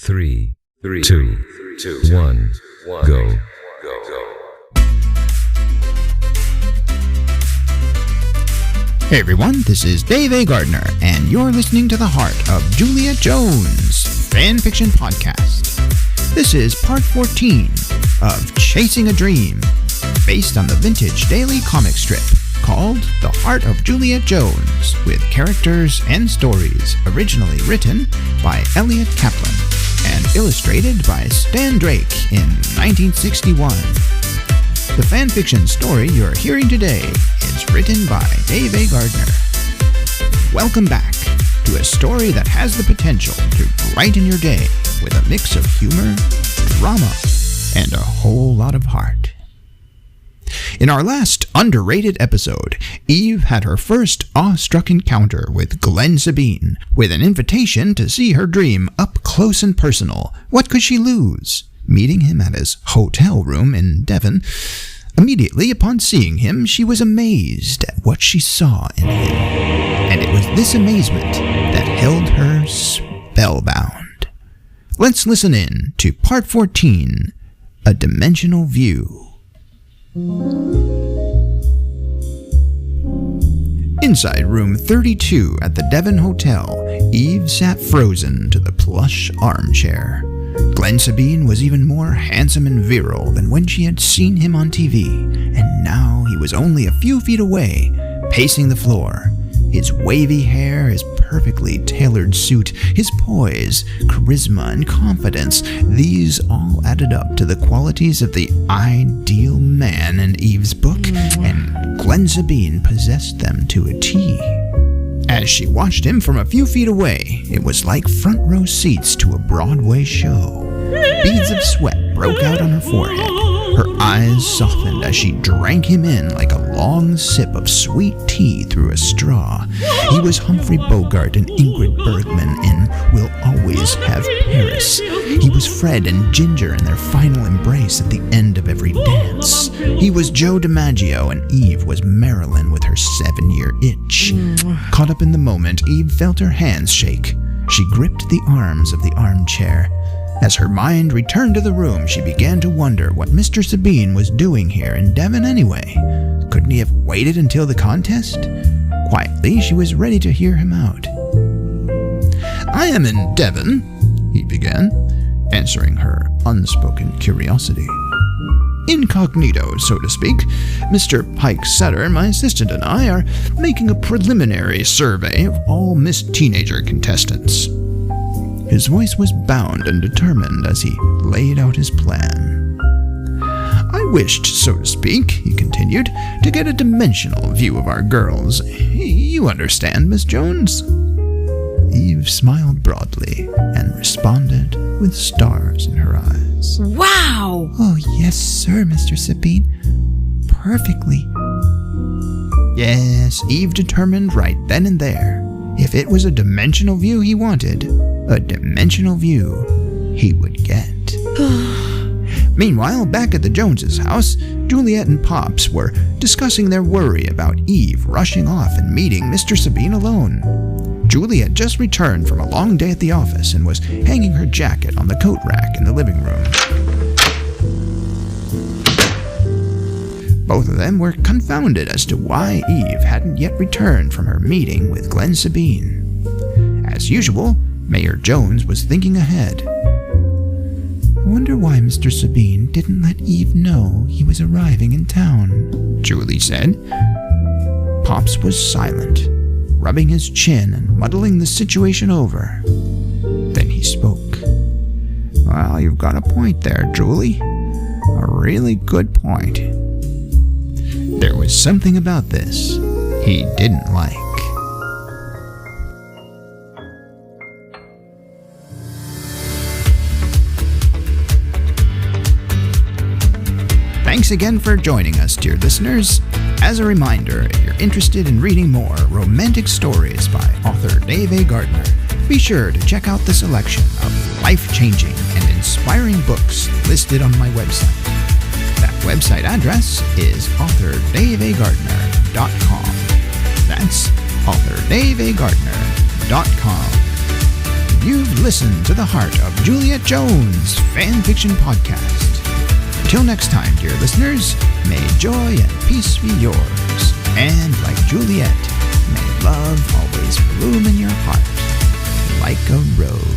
3, 2, 1, go. Hey everyone, this is Dave A. Gardner, and you're listening to The Heart of Juliet Jones fan fiction podcast. This is part 14 of Chasing a Dream, based on the vintage daily comic strip called The Heart of Juliet Jones, with characters and stories originally written by Elliot Kaplan and illustrated by Stan Drake in 1961. The fanfiction story you're hearing today is written by Dave A. Gardner. Welcome back to a story that has the potential to brighten your day with a mix of humor, drama, and a whole lot of heart. In our last underrated episode, Eve had her first awestruck encounter with Glenn Sabine, with an invitation to see her dream up close and personal. What could she lose? Meeting him at his hotel room in Devon. Immediately upon seeing him, she was amazed at what she saw in him, and it was this amazement that held her spellbound. Let's listen in to Part 14, A Dimensional View. Inside room 32 at the Devon Hotel, Eve sat frozen to the plush armchair. Glenn Sabine was even more handsome and virile than when she had seen him on TV, and now he was only a few feet away, pacing the floor. His wavy hair, his perfectly tailored suit, his poise, charisma, and confidence, these all added up to the qualities of the ideal man in Eve's book, and Glenn Sabine possessed them to a T. As she watched him from a few feet away, it was like front row seats to a Broadway show. Beads of sweat broke out on her forehead. Her eyes softened as she drank him in like a long sip of sweet tea through a straw. He was Humphrey Bogart and Ingrid Bergman in We'll Always Have Paris. He was Fred and Ginger in their final embrace at the end of every dance. He was Joe DiMaggio and Eve was Marilyn with her 7-year itch. Caught up in the moment, Eve felt her hands shake. She gripped the arms of the armchair. As her mind returned to the room, she began to wonder what Mr. Sabine was doing here in Devon anyway. Couldn't he have waited until the contest? Quietly, she was ready to hear him out. "I am in Devon," he began, answering her unspoken curiosity. "Incognito, so to speak. Mr. Pike Sutter, my assistant, and I are making a preliminary survey of all Miss Teenager contestants." His voice was bound and determined as he laid out his plan. "I wished, so to speak," he continued, "to get a dimensional view of our girls. You understand, Miss Jones?" Eve smiled broadly and responded with stars in her eyes. "Wow!" "Oh, yes, sir, Mr. Sabine. Perfectly." Yes, Eve determined right then and there. If it was a dimensional view he wanted, a dimensional view he would get. Meanwhile, back at the Joneses' house, Juliet and Pops were discussing their worry about Eve rushing off and meeting Mr. Sabine alone. Juliet just returned from a long day at the office and was hanging her jacket on the coat rack in the living room. Both of them were confounded as to why Eve hadn't yet returned from her meeting with Glenn Sabine. As usual, Mayor Jones was thinking ahead. "I wonder why Mr. Sabine didn't let Eve know he was arriving in town," Julie said. Pops was silent, rubbing his chin and muddling the situation over. Then he spoke. "Well, you've got a point there, Julie. A really good point." There was something about this he didn't like. Thanks again for joining us, dear listeners. As a reminder, if you're interested in reading more romantic stories by author Dave A. Gardner, be sure to check out the selection of life-changing and inspiring books listed on my website. That website address is authordaveagardner.com. That's authordaveagardner.com. You've listened to the Heart of Juliet Jones Fanfiction Podcast. Till next time, dear listeners, may joy and peace be yours. And like Juliet, may love always bloom in your heart like a rose.